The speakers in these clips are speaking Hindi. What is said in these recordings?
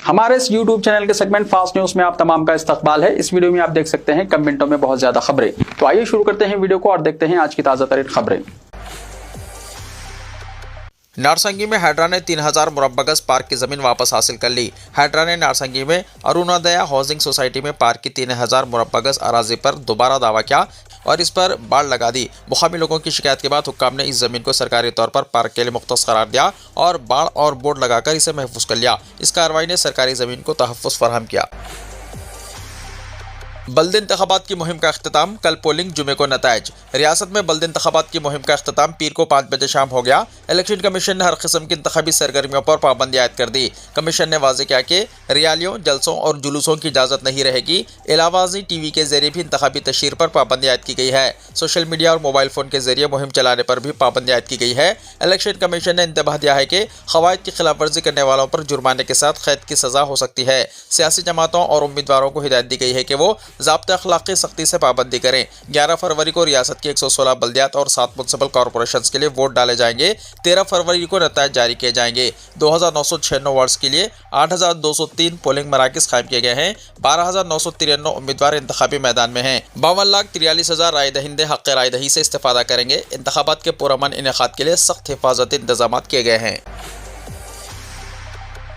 हमारे इस YouTube चैनल के सेगमेंट फास्ट न्यूज में आप तमाम का इस्तकबाल है। इस वीडियो में आप देख सकते हैं कम मिनटों में बहुत ज्यादा खबरें। तो आइए शुरू करते हैं वीडियो को और देखते हैं आज की ताजा तरीन खबरें। नारसंगी में हाइड्रा ने 3000 मुरब्बा गज पार्क की जमीन वापस हासिल कर ली। हाइड्रा ने नारसंगी में अरुणोदया हाउसिंग सोसाइटी में पार्क की 3000 मुरब्बा गज अराजी पर दोबारा दावा किया और इस पर बाड़ लगा दी। मुकामी लोगों की शिकायत के बाद हुक्काम ने इस जमीन को सरकारी तौर पर पार्क के लिए मुख्तस करार दिया और बाड़ और बोर्ड लगाकर इसे महफूज कर लिया। इस कार्रवाई ने सरकारी जमीन को तहफ़्फ़ुज़ फराहम किया। बल्दी इंतखाबात की मुहिम का अख्तिताम, कल पोलिंग, जुमे को नताइज। रियासत में बल्दी इंतखाबात की मुहिम का अख्तिताम पीर को 5 बजे शाम हो गया। इलेक्शन कमीशन ने हर किस्म की इंतखाबी सरगर्मियों पर पाबंदी आयद कर दी। कमीशन ने वाज़ेह किया कि रैलियों, जलसों और जुलूसों की इजाज़त नहीं रहेगी। इलावाज़ी टीवी के जरिए भी इंतखाबी तशहीर पर पाबंदी आयद की गई है। सोशल मीडिया और मोबाइल फ़ोन के जरिए मुहिम चलाने पर भी पाबंदी आयद की गई है। इलेक्शन कमीशन ने इंतबाह दिया है कि क़वाइद की खिलाफ वर्जी करने वालों पर जुर्माने के साथ कैद की सज़ा हो सकती है। सियासी जमातों और उम्मीदवारों को हिदायत दी गई है कि वो ज़ाब्ता अखलाक की सख्ती से पाबंदी करें। 11 फरवरी को रियासत की 116 बल्दियात और 7 म्युनिसिपल कॉरपोरेशंस के लिए वोट डाले जाएंगे। 13 फरवरी को नताइज जारी किए जाएंगे। 2996 वार्ड्स के लिए 8203 पोलिंग मराकज़ कायम किए गए हैं। 12993 उम्मीदवार इंतखाबी मैदान में हैं। 52,43,000 राय दहिंदे हक़ राय दही से इस्तेफादा करेंगे। इंतखाबात के पुरअमन इनेकाद के लिए सख्त हिफाजती इंतजाम किए गए हैं।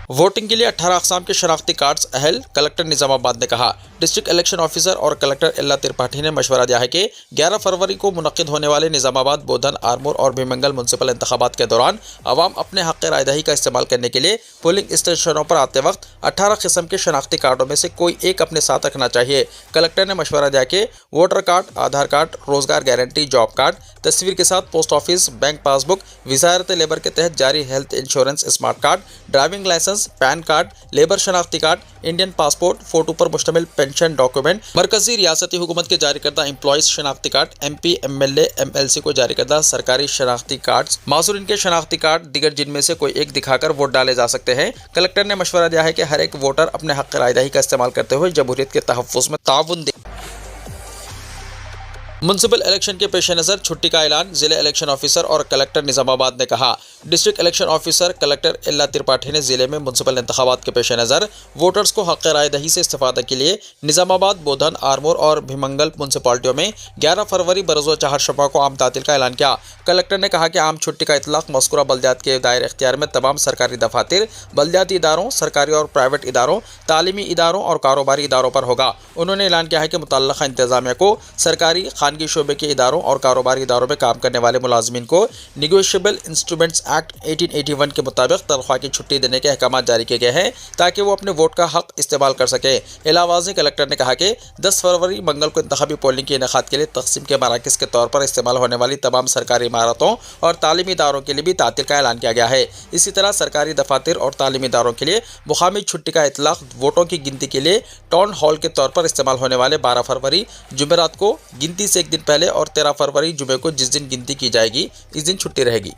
वोटिंग के लिए 18 अक़साम के शनाख्ती कार्ड्स अहल, कलेक्टर निज़ामाबाद ने कहा। डिस्ट्रिक्ट इलेक्शन ऑफिसर और कलेक्टर एल्ला त्रिपाठी ने मशवरा दिया है कि 11 फरवरी को मुनक़्क़िद होने वाले निज़ामाबाद, बोधन, आरमूर और भीमंगल म्युनिसिपल इंतखाबात के दौरान अवाम अपने हक़ राय दही का इस्तेमाल करने के लिए पोलिंग स्टेशनों पर आते वक्त 18 किस्म के शनाख्ती कार्डों में से कोई एक अपने साथ रखना चाहिए। कलेक्टर ने मशवरा दिया कि वोटर कार्ड, आधार कार्ड, रोज़गार गारंटी, जॉब कार्ड, तस्वीर के साथ पोस्ट ऑफिस, बैंक पासबुक, वज़ारत लेबर के तहत जारी health insurance smart card, driving licence, PAN card, labour शनाख्ती कार्ड, इंडियन पासपोर्ट, फोटो पर मुश्तमिल पेंशन डॉक्यूमेंट, मरकजी रियासती हुकूमत के जारी करदा एम्प्लॉइज शनाख्ती कार्ड, MP, MLA, MLC को जारी करदा सरकारी शनाख्ती कार्ड, मासूरीन के शनाख्ती कार्ड दिगर जिनमें से कोई एक दिखाकर वोट डाले जा सकते हैं। कलेक्टर ने मशवरा दिया है कि हर एक वोटर अपने हक़ राय दही का इस्तेमाल करते हुए जमहूरियत के तहफ़्फ़ुज़ में ताउन दे। म्युनिसिपल इलेक्शन के पेश नज़र छुट्टी का ऐलान, ज़िले इलेक्शन ऑफिसर और कलेक्टर निज़ामाबाद ने कहा। डिस्ट्रिक्ट इलेक्शन ऑफिसर कलेक्टर एल्ला त्रिपाठी ने ज़िले में म्युनिसिपल इंतखाबात के पेश नज़र वोटर्स को हक़ राय दही से इस्तेफादा के लिए निज़ामाबाद, बोधन, आरमूर और भीमंगल म्युनिसिपालिटियों में 11 फरवरी बरोज़ चहारशंबा को आम तातील का ऐलान किया। कलेक्टर ने कहा कि आम छुट्टी का इतलाक़ मज़कूरा बल्दियात के दायरे इख्तियार में तमाम सरकारी दफातर, बल्दियाती इदारों, सरकारी और प्राइवेट इदारों, तालीमी इदारों और कारोबारी इदारों पर होगा। उन्होंने ऐलान किया है कि मुतल्लक़ा इंतज़ामिया को सरकारी, खानगी शोबे के इदारों और कारोबारी इदारों में काम करने वाले मुलाजमीन को निगोशिएबल इंस्ट्रूमेंट्स एक्ट 1881 के मुताबिक तनख्वाह की छुट्टी देने के अहकाम जारी किए गए हैं ताकि वो अपने वोट का हक इस्तेमाल कर सके। इलावाज़ी कलेक्टर ने कहा कि 10 फरवरी मंगल को इंतखाबी पोलिंग के इनेकाद के लिए तकसीम के मराकज़ के तौर पर इस्तेमाल होने वाली तमाम सरकारी इमारतों और तालीमी इदारों के लिए भी तातील का ऐलान किया गया है। इसी तरह सरकारी दफातर और तालीमी इदारों के लिए मुकामी छुट्टी का इतलाक़ वोटों की गिनती के लिए टाउन हॉल के तौर पर इस्तेमाल होने वाले 12 फरवरी जुमेरात को गिनती से एक दिन पहले और 13 फरवरी जुमे को जिस दिन गिनती की जाएगी इस दिन छुट्टी रहेगी।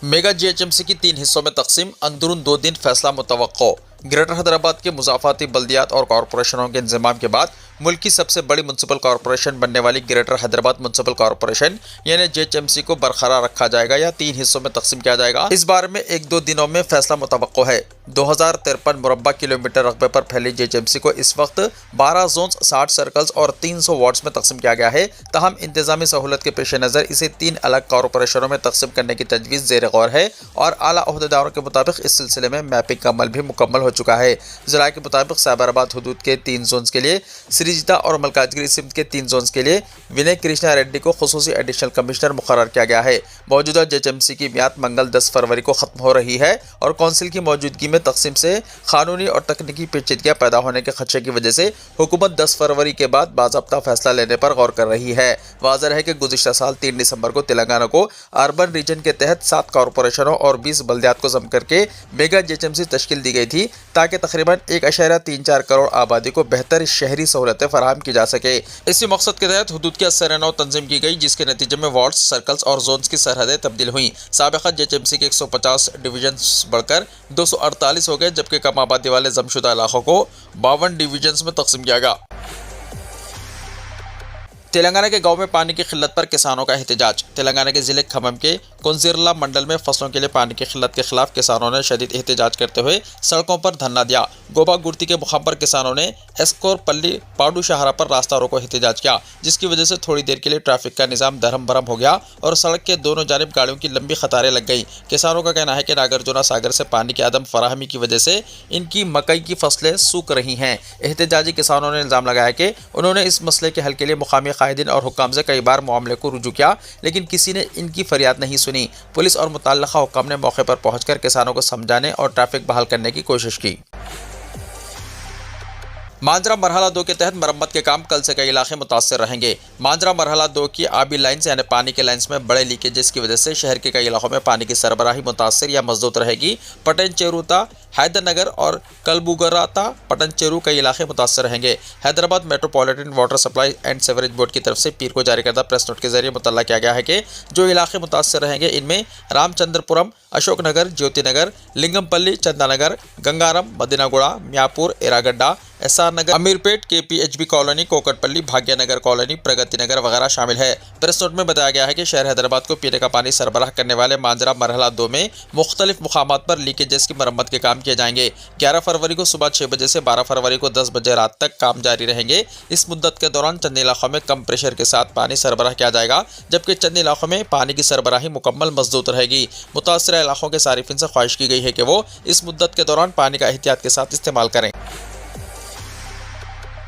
मेगा GHMC की 3 हिस्सों में तकसीम, अंदरून 2 दिन फैसला मुतवक्को। ग्रेटर हैदराबाद के मुज़ाफ़ाती बल्दियात और कॉरपोरेशनों के इंतज़ाम के बाद मुल्क की सबसे बड़ी म्युनिसिपल कॉरपोरेशन बनने वाली ग्रेटर हैदराबाद म्युनिसिपल कॉरपोरेशन यानी GHMC को बरकरार रखा जाएगा या 3 हिस्सों में तकसीम किया जाएगा। इस बारे में 1-2 दिनों में फैसला मुतवक्को है। 2053 मुरब्बा किलोमीटर रकबे पर फैली GHMC को इस वक्त 12 जोन्स, 60 सर्कल्स और 300 वार्ड्स में तकसीम किया गया है। तहम इंतजामी सहूलत के पेश नज़र इसे 3 अलग कॉरपोरेशनों में तकसीम करने की तजवीज़ ज़ेर गौर है और आला ओहदेदारों के मुताबिक इस सिलसिले में मैपिंग का अमल भी मुकम्मल हो चुका है। ज़िला के मुताबिक साबराबाद हदूद के 3 जोन्स के लिए, श्रीजिता और मलकाजगिरी सिमत के 3 जोन्स के लिए विनय कृष्णा रेड्डी को खुसूसी एडिशनल कमिश्नर मुकर्रर किया गया है। मौजूदा GHMC की मियाद मंगल 10 फरवरी को ख़त्म हो रही है और कौंसिल की मौजूदगी में तकसीम से कानूनी और तकनीकी पेचीदगियाँ पैदा होने के खदशे की वजह से हुकूमत 10 फरवरी के बाद बाज़ाब्ता फैसला लेने पर गौर कर रही है। वाज़ेह है कि गुज़िश्ता साल 3 दिसंबर को तेलंगाना को अर्बन रीजन के तहत 7 कॉरपोरेशनों और 20 बल्दियात को जम करके मेगा GHMC तश्कील दी गई थी ताकि तकरीबन 1.34 करोड़ आबादी को बेहतर शहरी सहूलतें फराहम की जा सके। इसी मकसद के तहत हुदूद की 80 तंजीम की गई जिसके नतीजे में वार्ड्स, सर्कल्स और जोन्स की सरहदें तब्दील हुई। साबिक़ा GHMC के 150 डिवीजन बढ़कर 248 हो गए जबकि कम आबादी वाले जमशुदा इलाकों को 52 डिवीजन में तकसीम किया गया। तेलंगाना के गांव में पानी की किल्लत पर किसानों का एहतजाज। तेलंगाना के ज़िले खम्मम के कुंजिरला मंडल में फसलों के लिए पानी की किल्लत के खिलाफ किसानों ने शदीद एहतजाज करते हुए सड़कों पर धरना दिया। गोबा गुर्ती के मुकाम पर किसानों ने एस्कोरपल्ली पाडू शाहरा पर रास्ता रोको एहतजाज किया, जिसकी वजह से थोड़ी देर के लिए ट्रैफिक का निजाम धर्म भरम हो गया और सड़क के दोनों जानिब गाड़ियों की लंबी कतारें लग गई। किसानों का कहना है कि नागार्जुन सागर से पानी की अदम फराहमी की वजह से इनकी मकई की फसलें सूख रही हैं। एहतजाजी किसानों ने इल्जाम लगाया कि उन्होंने इस मसले के हल के लिए मुकामी कायदीन और हुक्काम से कई बार मामले को रुजू किया, लेकिन किसी ने इनकी फरियाद नहीं सुनी। पुलिस और मुतल्लिका हुक्काम ने मौके पर पहुंचकर किसानों को समझाने और ट्रैफिक बहाल करने की कोशिश की। मांजरा मरहला 2 के तहत मरम्मत के काम कल से कई इलाके मुतासर रहेंगे। मांजरा मरहला 2 की आबी लाइन्स यानी पानी के लाइन्स में बड़े लीकेजेस की वजह से शहर के कई इलाकों में पानी की सरबराही मुतासर या मजबूत रहेगी। पटन चेरुता, हैदरनगर और कलबुगराता पटन चेरू कई इलाके मुतासर रहेंगे। Hyderabad metropolitan water supply and sewerage board की तरफ से पीर को जारी करदा प्रेस नोट के जरिए मुतल्ला किया गया है कि जो इलाके मुतासर रहेंगे इनमें Ramachandrapuram, Ashoknagar, Jyothinagar, Lingampally, Chandanagar, Gangaram, Madinaguda, Miyapur, Erragadda, SR Nagar, Ameerpet, KPHB colony, Kukatpally, Bhagyanagar colony, Pragathi Nagar वगैरह शामिल है। प्रेस नोट में बताया गया है कि शहर हैदराबाद को पीने का पानी सरबराह करने वाले मांजरा मरहला 2 में मुख्तलिफ मुकामात पर लीकेजेस की मरम्मत के काम किए जाएंगे। 11 फरवरी को सुबह 6 बजे से 12 फरवरी को 10 बजे रात तक काम जारी रहेंगे। इस मुद्दत के दौरान चंद इलाकों में कम प्रेशर के साथ पानी सरबराह किया जाएगा, जबकि चंद इलाकों में पानी की सरबराही मुकम्मल मजबूत रहेगी। मुतासर इलाकों के सारिफिन से ख्वाहिश की गई है कि वो इस मुद्दत के दौरान पानी का एहतियात के साथ इस्तेमाल करें।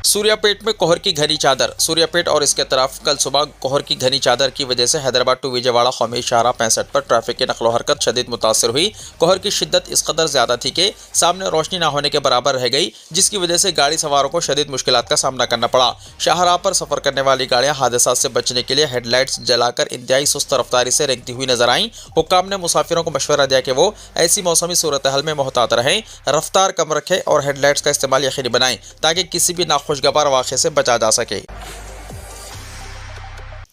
सूर्यापेट में कोहर की घनी चादर। सूर्यापेट और इसके तरफ कल सुबह कोहर की घनी चादर की वजह से हैदराबाद टू विजयवाड़ा कौमी शाहरा 65 पर ट्रैफिक की नकलो हरकत शदीद मुतासर हुई। कोहर की शिद्दत इस कदर ज्यादा थी कि सामने रोशनी ना होने के बराबर रह गई, जिसकी वजह से गाड़ी सवारों को शदीद मुश्किलात का सामना करना पड़ा। शाहराह पर सफर करने वाली गाड़ियां हादसा से बचने के लिए हेडलाइट्स जलाकर इंतहाई सुस्त रफ्तारी से रेंगती हुई नजर आईं। हुक्काम ने मुसाफिरों को मशवरा दिया कि वो ऐसी मौसमी सूरत हाल में मोहतात रहें, रफ्तार कम रखें और हेडलाइट्स का इस्तेमाल यकीनी बनाएं ताकि किसी भी नाखुशगवार वाक़े से बचा जा सके।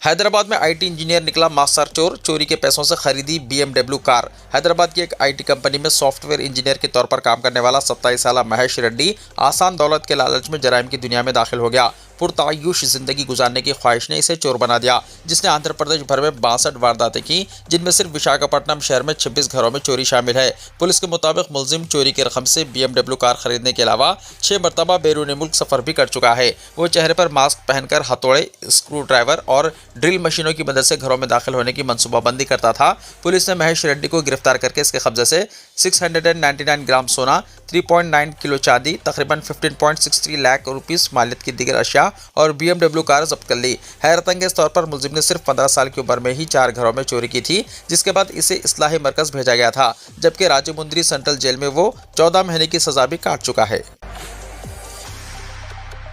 हैदराबाद में आईटी इंजीनियर निकला मास्टर चोर, चोरी के पैसों से खरीदी BMW कार। हैदराबाद की एक आईटी कंपनी में सॉफ्टवेयर इंजीनियर के तौर पर काम करने वाला 27 साला महेश रेड्डी आसान दौलत के लालच में जराइम की दुनिया में दाखिल हो गया। पुरतायुश जिंदगी गुजारने की ख्वाहिश ने इसे चोर बना दिया, जिसने आंध्र प्रदेश भर में 62 वारदातें की, जिनमें सिर्फ विशाखापट्टनम शहर में 26 घरों में चोरी शामिल है। पुलिस के मुताबिक मुलजिम चोरी की रकम से BMW कार खरीदने के अलावा 6 मरतबा बैरून मुल्क सफर भी कर चुका है। वो चेहरे पर मास्क पहनकर हथौड़े, स्क्रू ड्राइवर और ड्रिल मशीनों की मदद से घरों में दाखिल होने की मनसूबाबंदी करता था। पुलिस ने महेश रेड्डी को गिरफ्तार करके इसके कब्जे से 699 ग्राम सोना, 3.9 किलो चांदी, तकरीबन 15.63 लाख रुपीस मालियत की दीगर अशिया और BMW कार जब्त कर ली। हैरतअंगेज तौर पर मुलजिम ने सिर्फ 15 साल की उम्र में ही 4 घरों में चोरी की थी, जिसके बाद इसे इस्लाही मरकज भेजा गया था, जबकि राजमुंद्री सेंट्रल जेल में वो 14 महीने की सजा भी काट चुका है।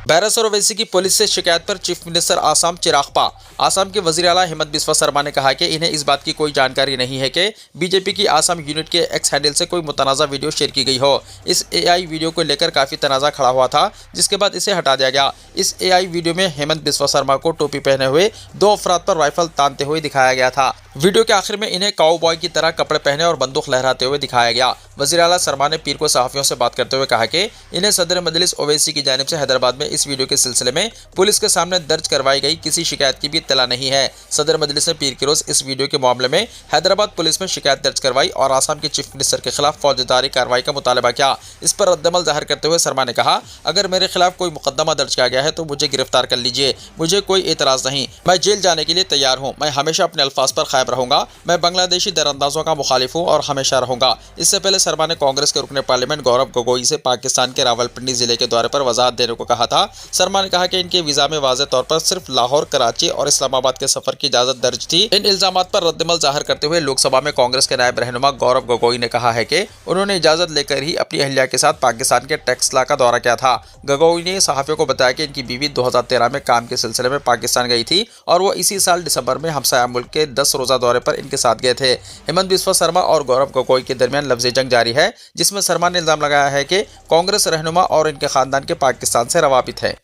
बैरस और ओवैसी की पुलिस से शिकायत पर चीफ मिनिस्टर आसाम चिराग पा। आसाम के वजीर आला हिमंत बिस्वा शर्मा ने कहा कि इन्हें इस बात की कोई जानकारी नहीं है कि बीजेपी की आसाम यूनिट के एक्स हैंडल से कोई मुतनाज़ा वीडियो शेयर की गई हो। इस AI वीडियो को लेकर काफ़ी तनाज़ा खड़ा हुआ था, जिसके बाद इसे हटा दिया गया। इस AI वीडियो में हेमंत बिस्वा शर्मा को टोपी पहने हुए 2 अफराद पर राइफल तानते हुए दिखाया गया था। वीडियो के आखिर में इन्हें काउबॉय की तरह कपड़े पहने और बंदूक लहराते हुए दिखाया गया। वज़ीर आला शर्मा ने पीर को सहाफ़ियों से बात करते हुए कहा कि इन्हें सदर मजलिस ओवैसी की जानिब से हैदराबाद में इस वीडियो के सिलसिले में पुलिस के सामने दर्ज करवाई गई किसी शिकायत की भी इत्तला नहीं है। सदर मजलिस ने पीर के रोज इस वीडियो के मामले में हैदराबाद पुलिस में शिकायत दर्ज करवाई और आसाम के चीफ मिनिस्टर के खिलाफ फौजदारी कार्रवाई का मुतालबा किया। इस पर रद्दमल जाहिर करते हुए शर्मा ने कहा, अगर मेरे खिलाफ कोई मुकदमा दर्ज किया गया है तो मुझे गिरफ्तार कर लीजिए, मुझे कोई एतराज़ नहीं, मैं जेल जाने के लिए तैयार हूँ, मैं हमेशा अपने अल्फाज पर कायम रहूंगा, मैं बांग्लादेशी दरअंदाजों का मुखालिफ हूँ और हमेशा रहूंगा। इससे पहले शर्मा ने कांग्रेस के रुकने पार्लियामेंट गौरव गोगोई से पाकिस्तान के रावलपिंडी जिले के दौरे पर वजाहत देने को कहा था। शर्मा ने कहा कि इनके वीजा में वाज़ेह तौर पर सिर्फ लाहौर, कराची और इस्लामाबाद के सफर की इजाजत दर्ज थी। इन इल्जामात पर रद्दमल जाहिर करते हुए लोकसभा में कांग्रेस के नायब रहनुमा गौरव गोगोई ने कहा है कि उन्होंने इजाजत लेकर ही अपनी अहलिया के साथ पाकिस्तान के टेक्सला का दौरा किया था। गोगोई ने सहाफ़ियों को बताया कि इनकी बीवी 2013 में काम के सिलसिले में पाकिस्तान गई थी और वो इसी साल दिसंबर में हमसाया मुल्क के 10 रोज़ा दौरे पर इनके साथ गए थे। हेमंत बिस्वा शर्मा और गौरव गोगोई के दरमियान लफ्ज़ी जंग जारी है, जिसमें शर्मा ने इल्जाम लगाया है कि कांग्रेस रहनुमा और इनके खानदान के पाकिस्तान से रवाबित है।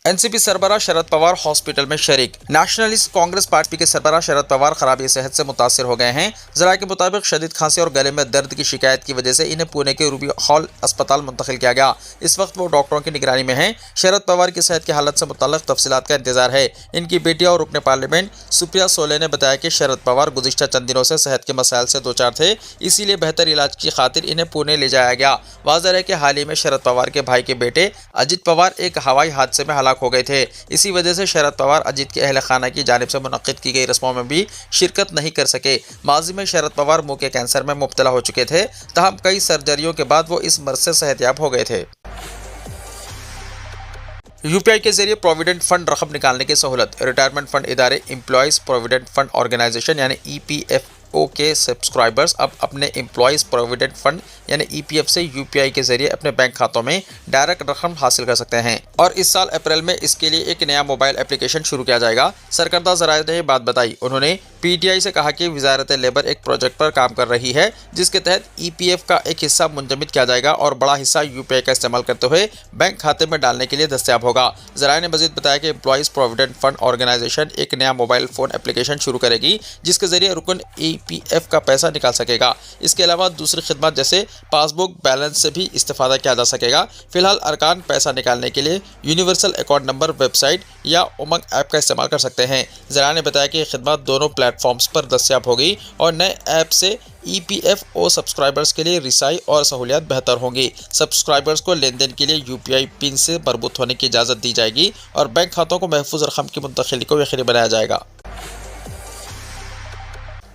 एनसीपी सरबराह शरद पवार हॉस्पिटल में शरीक। नेशनलिस्ट कांग्रेस पार्टी के सरबराह शरद पवार खराबी सेहत से मुतासिर हो गए हैं। जरा के मुताबिक शदीद खांसी और गले में दर्द की शिकायत की वजह से इन्हें पुणे के रूबी हॉल अस्पताल मुंतकिल किया गया। इस वक्त वो डॉक्टरों की निगरानी में हैं। शरद पवार की सेहत की हालत से मुताल्लिक तफसीलात का इंतजार है। इनकी बेटी और रुकने पार्लियामेंट सुप्रिया सोले ने बताया कि शरद पवार गुज़िश्ता चंद दिनों से सेहत के मसाइल से दो चार थे, इसीलिए बेहतर इलाज की खातिर इन्हें पुणे ले जाया गया। वाज़ेह है कि हाल ही में शरद पवार के भाई के बेटे अजित पवार एक हवाई हादसे में हलाक हो गए थे। इसी वजह से शरद पवार अजीत के अहल खाना की जानिब से मुनक्किद की गई रस्मों में भी शिरकत नहीं कर सके। माजी में शरद पवार मुंह के कैंसर में मुब्तला हो चुके थे, तहम कई सर्जरियों के बाद वो इस मर्ज से सेहतयाब हो गए थे। यूपीआई के जरिए प्रोविडेंट फंड रकम निकालने की सहूलत। रिटायरमेंट फंड इदारे एम्प्लॉयज़ प्रोविडेंट फंड ऑर्गेनाइजेशन यानी EPFO के सब्सक्राइबर्स अब अपने एम्प्लॉयज़ प्रोविडेंट फंड यानी EPF से यूपीआई के जरिए अपने बैंक खातों में डायरेक्ट रकम हासिल कर सकते हैं और इस साल अप्रैल में इसके लिए एक नया मोबाइल एप्लीकेशन शुरू किया जाएगा। सरकर्दा ज़राए ने ये बात बताई। उन्होंने PTI से कहा कि वजारत लेबर एक प्रोजेक्ट पर काम कर रही है जिसके तहत EPF का एक हिस्सा मुंजमद किया जाएगा और बड़ा हिस्सा यूपीआई का इस्तेमाल करते हुए बैंक खाते में डालने के लिए दस्तयाब होगा। ज़राए ने मजीद बताया कि एम्प्लॉयज़ प्रोविडेंट फंड ऑर्गेनाइजेशन एक नया मोबाइल फ़ोन एप्लीकेशन शुरू करेगी जिसके जरिए रुकन EPF का पैसा निकाल सकेगा। इसके अलावा दूसरी खिदमत जैसे पासबुक बैलेंस से भी इस्तेफादा किया जा सकेगा। फिलहाल अरकान पैसा निकालने के लिए यूनिवर्सल अकाउंट नंबर वेबसाइट या उमंग ऐप का इस्तेमाल कर सकते हैं। ज़रा ने बताया कि खिदमत दोनों प्लेटफॉर्म्स पर दस्तयाब होगी और नए ऐप से EPFO सब्सक्राइबर्स के लिए रिसाई और सहूलियत बेहतर होंगी। सब्सक्राइबर्स को लेन देन के लिए यूपीआई पिन से मरबूत होने की इजाज़त दी जाएगी और बैंक खातों को महफूज रकम की मुंतकिली को यकीनी बनाया जाएगा।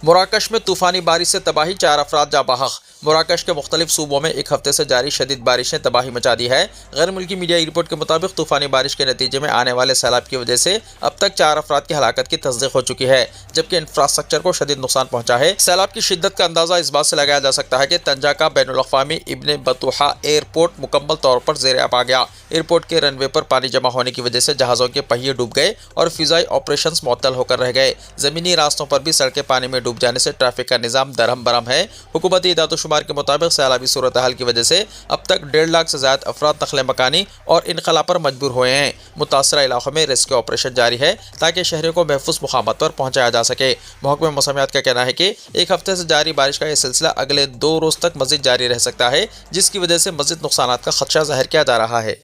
मराकश में तूफ़ानी बारिश से तबाही, 4 अफराद जाँ बहक। मराकश के मुख्तलिफ सूबों में एक हफ्ते से जारी शदीद बारिश ने तबाही मचा दी है। गैर मुल्की मीडिया की रिपोर्ट के मुताबिक तूफ़ानी बारिश के नतीजे में आने वाले सैलाब की वजह से अब तक 4 अफराद की हलाकत की तस्दीक हो चुकी है, जबकि इंफ्रास्ट्रक्चर को शदीद नुकसान पहुंचा है। सैलाब की शिद्दत का अंदाज़ा इस बात से लगाया जा सकता है कि तंजा का बैनुल-अक़वामी इब्न बतूहा एयरपोर्ट मुकम्मल तौर पर ज़ेर आब आ गया। एयरपोर्ट के रनवे पर पानी जमा होने की वजह से जहाज़ों के पहिए डूब गए और फ़िज़ाई ऑपरेशंस मुअत्तल होकर रह गए। ज़मीनी रास्तों पर भी सड़कें पानी में डूब जाने से ट्रैफिक का निज़ाम दरहम बरहम है। हुकूमती इदाद-ओ-शुमार के मुताबिक सैलाबी सूरत हाल की वजह से अब तक 1.5 लाख से ज़्यादा अफराद नक़ल मकानी और इनक़ला पर मजबूर हुए हैं। मुतासरा इलाक़ों में रेस्क्यू ऑपरेशन जारी है ताकि शहरियों को महफूज मुकामात पर पहुँचाया जा सके। महकमे मौसमियात का कहना है कि एक हफ्ते से जारी बारिश का यह सिलसिला अगले 2 रोज़ तक मज़ीद जारी रह सकता है, जिसकी वजह से मज़ीद नुकसानात का खदशा ज़ाहिर किया जा रहा है।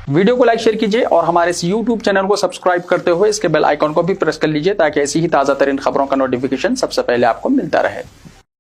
वीडियो को लाइक शेयर कीजिए और हमारे इस YouTube चैनल को सब्सक्राइब करते हुए इसके बेल आइकॉन को भी प्रेस कर लीजिए ताकि ऐसी ही ताज़ा तरीन खबरों का नोटिफिकेशन सबसे पहले आपको मिलता रहे।